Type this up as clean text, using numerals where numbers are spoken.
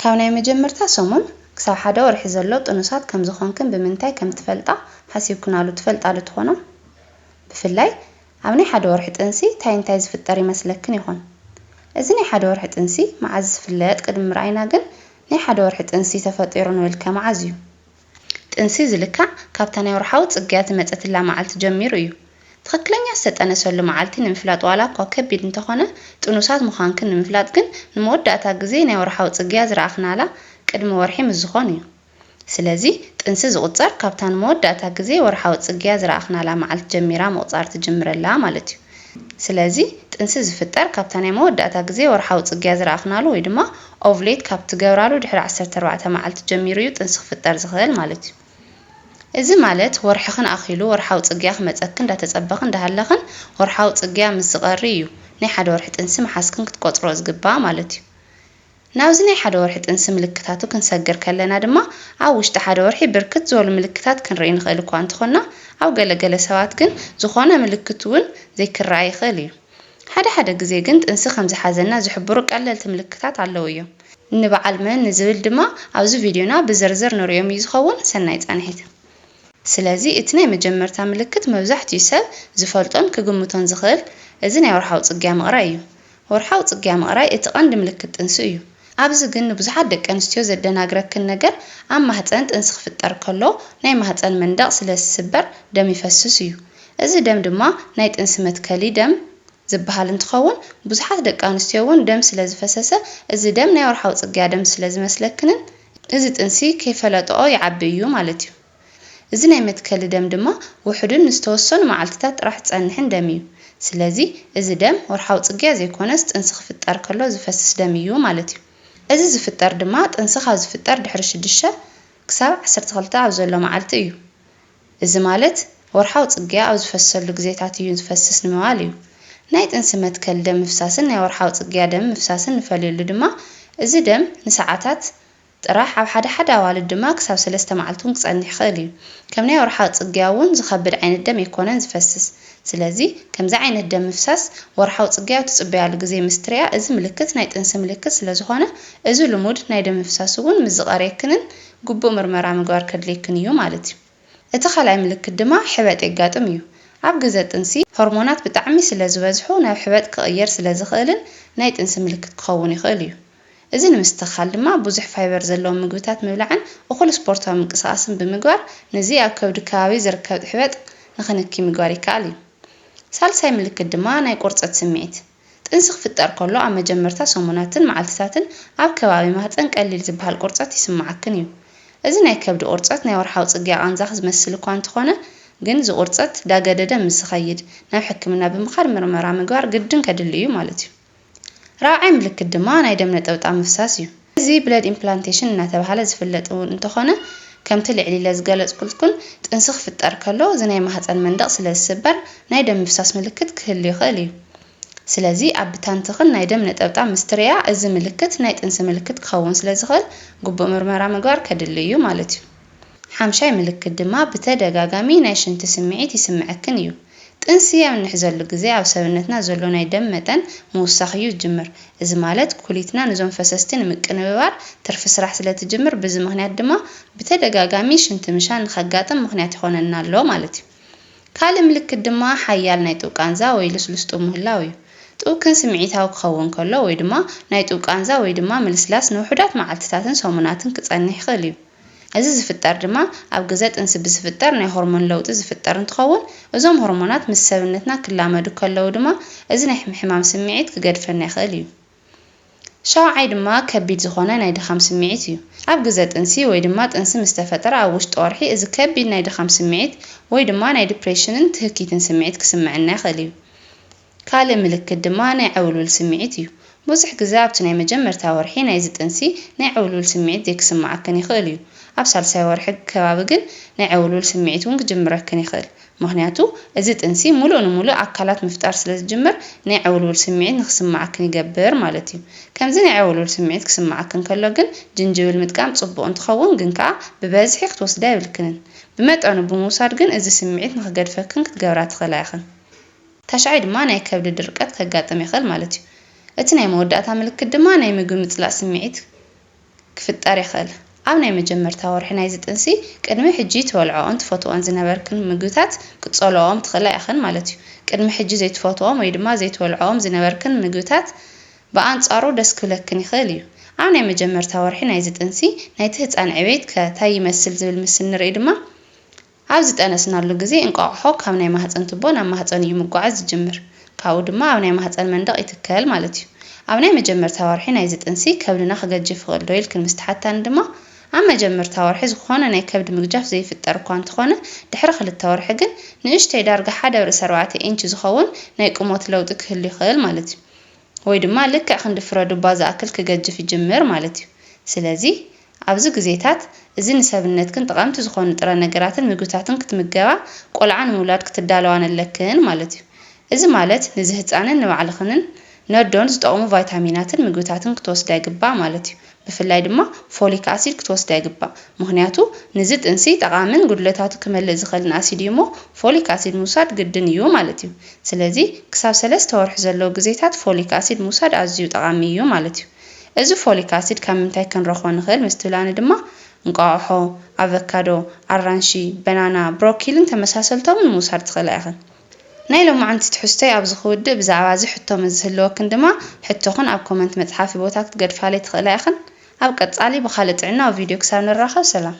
ካብ ናይ መጀመርታ ሰሙን ክሳብ ሓደ ወርሒ ዘሎ ጥኑሳት ከም ዝኾንክን ብምንታይ ከም ትፈልጣ ሓሲብኩናሉ ትፈልጣሉ ትኾኖ? ብፍላይ ኣብ ናይ ሓደ ወርሒ ጥንሲ እንታይ ዝፍጠር ይመስለክን ይኾን? እዚ ናይ ሓደ ወርሒ ጥንሲ መዓዝ ዝፍለጥ ቅድሚ ምርኣይና ግን ናይ ሓደ ወርሒ ጥንሲ ተፈጢሩ ንብልከ መዓዝ እዩ? ጥንሲ ዝልካዕ ካብታ ናይ ወርሓዊ ጽግያት መጸትላ መዓልቲ ጀሚሩ እዩ። ትክክለኛ ዝተጠነሰሉ መዓልቲ ንምፍላጥ ዋላ እኳ ከቢድ እንተኾነ ጥኑሳት ምዃንክን ንምፍላጥ ግን ንመወዳእታ ግዜ ናይ ወርሓዊ ጽግያ ዝረኣኽናላ ቅድሚ ወርሒ ምስ ዝኾን እዩ። ስለዚ ጥንሲ ዝቁፀር ካብታ ንመወዳእታ ግዜ ወርሓዊ ጽግያ ዝረኣኽናላ መዓልቲ ጀሚራ ምቁፃር ትጅምረላ ማለት እዩ። ስለዚ ጥንሲ ዝፍጠር ካብታ ናይ መወዳእታ ግዜ ወርሓዊ ጽግያ ዝረኣኽናሉ ወይ ድማ ኦቭሌት ካብ ትገብራሉ ድሕሪ 14 መዓልቲ ጀሚሩ እዩ ጥንሲ ክፍጠር ዝኽእል ማለት እዩ። እዚ ማለት ወርሕኽን ኣኺሉ ወርሓዊ ጽግያ ክመፀክን እንዳተጸበኽን እንዳሃለኽን ወርሓዊ ጽግያ ምስ ዝቐሪ እዩ ናይ ሓደ ወርሒ ጥንሲ መሓስክን ክትቆፅሮ ዝግባእ ማለት እዩ። ናብዚ ናይ ሓደ ወርሒ ጥንሲ ምልክታቱ ክንሰግር ከለና ድማ ኣብ ውሽጢ ሓደ ወርሒ ብርክት ዝበሉ ምልክታት ክንርኢ ንኽእል እኳ እንተኾና ኣብ ገለገለ ሰባት ግን ዝኾነ ምልክት እውን ዘይክረኣይ ይኽእል እዩ። ሓደ ግዜ ግን ጥንሲ ከም ዝሓዘና ዝሕብሩ ቀለልቲ ምልክታት ኣለዉ እዮም። ንበዓል መን ንዝብል ድማ ኣብዚ ቪድዮና ብዝርዝር ንሪኦም እዩ ዝኸውን። ሰናይ ጻንሒት። ስለዚ እቲ ናይ መጀመርታ ምልክት መብዛሕትኡ ሰብ ዝፈልጦን ክግምቶን ዝኽእል እዚ ናይ ወርሓዊ ጽግያ ምቕራይ እዩ። ወርሓዊ ጽግያ ምቕራይ እቲ ቀንዲ ምልክት ጥንሲ እዩ። ኣብዚ ግን ንብዙሓት ደቂ ኣንስትዮ ዘደናግረክን ነገር ኣብ ማህፀን ጥንሲ ክፍጠር ከሎ ናይ ማህፀን መንደቕ ስለ ዝስበር ደም ይፈስስ እዩ። እዚ ደም ድማ ናይ ጥንሲ መትከሊ ደም ዝበሃል እንትኸውን ብዙሓት ደቂ ኣንስትዮ እውን ደም ስለ ዝፈሰሰ እዚ ደም ናይ ወርሓዊ ጽግያ ደም ስለ ዝመስለክንን እዚ ጥንሲ ከይፈለጥኦ ይዓቢ እዩ ማለት እዩ። እዚ ናይ መትከሊ ደም ድማ ውሕድን ዝተወሰኑ መዓልትታት ጥራሕ ዝጸንሕን ደም እዩ። ስለዚ እዚ ደም ወርሓዊ ጽግያ ዘይኮነስ ጥንሲ ክፍጠር ከሎ ዝፈስስ ደም እዩ ማለት እዩ። እዚ ዝፍጠር ድማ ጥንሲ ካብ ዝፍጠር ድሕሪ 6 ክሳብ 12 ኣብ ዘሎ መዓልቲ እዩ። እዚ ማለት ወርሓዊ ጽግያ ኣብ ዝፈሰሉ ግዜታት እዩ ዝፈስስ ንምባል እዩ። ናይ ጥንሲ መትከሊ ደም ምፍሳስን ናይ ወርሓዊ ጽግያ ደም ምፍሳስን ንፈልየሉ ድማ እዚ ደም ንሰዓታት ጥራሕ ኣብ ሓደ ኣዋልድ ድማ ክሳብ 3 መዓልቲ እውን ክጸንሕ ይኽእል እዩ። ከም ናይ ወርሓዊ ጽግያ እውን ዝኸብድ ዓይነት ደም ኣይኮነን ዝፈስስ። ስለዚ ከምዚ ዓይነት ደም ምፍሳስ ወርሓዊ ጽግያ ትጽበያሉ ግዜ ምስትርያ እዚ ምልክት ናይ ጥንሲ ምልክት ስለ ዝኾነ እዚ ልሙድ ናይ ደም ምፍሳስ እውን ምስ ዝቐረየክንን ግቡእ ምርመራ ምግባር ከድልየክን እዩ ማለት እዩ። እቲ ካልኣይ ምልክት ድማ ሕበጥ የጋጥም እዩ። ኣብ ግዜ ጥንሲ ሆርሞናት ብጣዕሚ ስለ ዝበዝሑ ናብ ሕበጥ ክቕየር ስለ ዝኽእልን ናይ ጥንሲ ምልክት ክኸውን ይኽእል እዩ። እዚ ንምስትኽኻል ድማ ብዙሕ ፋይበር ዘለዎም ምግብታት ምብላዕን እኹል ስፖርታዊ ምንቅስቓስን ብምግባር ነዚ ኣብ ከብዲ ከባቢ ዝርከብ ሕበጥ ንኽንኪ ምግባር ይከኣል እዩ። ሳልሳይ ምልክት ድማ ናይ ቁርፀት ስምዒት። ጥንሲ ክፍጠር ከሎ ኣብ መጀመርታ ሰሙናትን መዓልትታትን ኣብ ከባቢ ማህፀን ቀሊል ዝበሃል ቁርፀት ይስማዓክን እዩ። እዚ ናይ ከብዲ ቁርፀት ናይ ወርሓዊ ጽግያ ቃንዛ ዝመስል እኳ እንተኾነ ግን ዝቁርፀት ዳገደደ ምስ ዝኸይድ ናብ ሕክምና ብምኻድ ምርመራ ምግባር ግድን ከድሊ እዩ ማለት እዩ። ራብዓይ ምልክት ድማ ናይ ደም ነጠብጣብ ምፍሳስ እዩ። እዚ ብለድ ኢምፕላንቴሽን እናተባህለ ዝፍለጥ እንትኾነ ከምቲ ልዕሊለ ዝገለጽኩልኩን ጥንሲ ክፍጠር ከሎ እዚ ናይ ማህፀን መንደቕ ስለ ዝስበር ናይ ደም ምፍሳስ ምልክት ክህሉ ይኽእል እዩ። ስለዚ ኣብ ብታንትኽን ናይ ደም ነጠብጣብ ምስትርያ እዚ ምልክት ናይ ጥንሲ ምልክት ክኸውን ስለ ዝኽእል ግቡእ ምርመራ ምግባር ከድሊ እዩ ማለት እዩ። ሓምሻይ ምልክት ድማ ብተደጋጋሚ ናይ ሽንቲ ስምዒት ይስምዐክን እዩ። ጥንሲ ኣብ ንሕዘሉ ግዜ ኣብ ሰብነትና ዘሎ ናይ ደም መጠን ምውሳኽ እዩ ዝጅምር። እዚ ማለት ኩሊትና ነዞም ፈሰስቲ ንምቅንብባር ትርፊ ስራሕ ስለ ትጅምር በዚ ምኽንያት ድማ ብተደጋጋሚ ሽንቲ ምሻን ንኸጋጥም ምኽንያት ይኾነና ኣሎ ማለት እዩ። ካልእ ምልክት ድማ ሓያል ናይ ጡብ ቃንዛ ወይ ልስሉስ ጡብ ምህላው እዩ። ጡብክን ስምዒታዊ ክኸውን ከሎ ወይ ድማ ናይ ጡብ ቃንዛ ወይ ድማ ምልስላስ ንውሑዳት መዓልትታትን ሰሙናትን ክጸንሕ ይኽእል እዩ። እዚ ዝፍጠር ድማ ኣብ ግዜ ጥንሲ ብዝፍጠር ናይ ሆርሞን ለውጢ ዝፍጠር እንትኸውን እዞም ሆርሞናት ምስ ሰብነትና ክላመዱ ከለዉ ድማ እዚ ናይ ሕማም ስምዒት ክገድፈና ይኽእል እዩ። ሻውዓይ ድማ ከቢድ ዝኾነ ናይ ድኻም ስምዒት እዩ። ኣብ ግዜ ጥንሲ ወይ ድማ ጥንሲ ምስ ተፈጠረ ኣብ ውሽጢ ወርሒ እዚ ከቢድ ናይ ድኻም ስምዒት ወይ ድማ ናይ ዲፕሬሽንን ትህኪትን ስምዒት ክስምዐና ይኽእል እዩ። ካልእ ምልክት ድማ ናይ ዕውልውል ስምዒት እዩ። ብዙሕ ግዜ ኣብቲ ናይ መጀመርታ ወርሒ ናይዚ ጥንሲ ናይ ዕውልውል ስምዒት ዘይክስማዓክን ይኽእል እዩ። ኣብ ሳልሳይ ወርሒ ከባቢ ግን ናይ ዕውልውል ስምዒት እውን ክጅምረክን ይኽእል። ምክንያቱ እዚ ጥንሲ ሙሉእ ንሙሉእ ኣካላት ምፍጣር ስለ ዝጅምር ናይ ዕውልውል ስምዒት ንክስማዓክን ይገብር ማለት እዩ። ከምዚ ናይ ዕውልውል ስምዒት ክስማዓክን ከሎ ግን ጅንጅብል ምጥቃም ጽቡቕ እንትኸውን ግን ከዓ ብበዝሒ ክትወስዳ ይብልክንን። ብመጠኑ ብምውሳድ ግን እዚ ስምዒት ንክገድፈክን ክትገብራ ትኽእላ ኢኽን። ታሽዓይ ድማ ናይ ከብዲ ድርቀት ከጋጥም ይኽእል ማለት እዩ። እቲ ናይ መወዳእታ ምልክት ድማ ናይ ምግቢ ምጽላእ ስምዒት ክፍጠር ይኽእል ኣብ ናይ መጀመርታ ወርሒ ናይዚ ጥንሲ ቅድሚ ሕጂ ትበልዖን ትፈትዎን ዝነበርክን ምግብታት ክትጸልኦም ትኽእላ ኢኽን ማለት እዩ ቅድሚ ሕጂ ዘይትፈትዎም ወይ ድማ ዘይትበልዖም ዝነበርክን ምግብታት ብኣንጻሩ ደስ ክብለክን ይኽእል እዩ ኣብ ናይ መጀመርታ ወርሒ ናይዚ ጥንሲ ናይቲ ህፃን ዕቤት ከታይ ይመስል ዝብል ምስሊ ንርኢ ድማ ኣብ ዝጠነስናሉ ግዜ እንቋቑሖ ካብ ናይ ማህፀን ቱቦ ናብ ማህፀን እዩ ምጓዓዝ ዝጅምር ካብኡ ድማ ኣብ ናይ ማህፀን መንደቕ ይትከል ማለት እዩ ኣብ ናይ መጀመርታ ወርሒ ናይዚ ጥንሲ ከብድና ክገጅፍ ይኽእል ዶ ኢልክን ምስ ተሓታኒ ድማ ኣብ መጀመርታ ወርሒ ዝኾነ ናይ ከብዲ ምግጃፍ ዘይፍጠር እኳ እንተኾነ ድሕሪ 2 ወርሒ ግን ንእሽተይ ዳርጋ 1.4 ኢንች ዝኸውን ናይ ቁመት ለውጢ ክህሉ ይኽእል ማለት እዩ ወይ ድማ ልክዕ ክንዲ ፍረ ዱባ ዝኣክል ክገጅፍ ይጅምር ማለት እዩ ስለዚ ኣብዚ ግዜታት እዚ ንሰብነትክን ጠቐምቲ ዝኾኑ ጥረ ነገራትን ምግብታትን ክትምገባ ቆልዓ ንምውላድ ክትዳለዋን ኣለክን ማለት እዩ እዚ ማለት ንዚ ህፃንን ንባዕልኽንን ነዶን ዝጠቕሙ ቫይታሚናትን ምግብታትን ክትወስዳ ይግባእ ማለት እዩ ብፍላይ ድማ ፎሊክ ኣሲድ ክትወስዳ ይግባእ ምክንያቱ ንዚ ጥንሲ ጠቓምን ጉድለታቱ ክመልእ ዝኽእልን ኣሲድ እሞ ፎሊክ ኣሲድ ምውሳድ ግድን እዩ ማለት እዩ ስለዚ ክሳብ 3 ወርሒ ዘለዎ ግዜታት ፎሊክ ኣሲድ ምውሳድ ኣዝዩ ጠቓሚ እዩ ማለት እዩ እዚ ፎሊክ ኣሲድ ካብ ምንታይ ክንረኽቦ ንኽእል ምስ ትብላኒ ድማ እንቋቑሖ ኣቨካዶ ኣራንሺ በናና ብሮኮሊን ተመሳሰልቶምን ምውሳድ ትኽእላ ኢኽን ናይ ሎማዓንቲ ትሕዝቶይ ኣብ ዝኽውድእ ብዛዕባ እዚ ሕቶ ምዝህልወክን ድማ ሕቶኹን ኣብ ኮመንት መፅሓፊ ቦታ ክትገድፋለይ ትኽእላ ኢኽን ኣብ ቀጻሊ ብኻልእ ጥዕናዊ ቪድዮ ክሳብ ንራኸብ ሰላም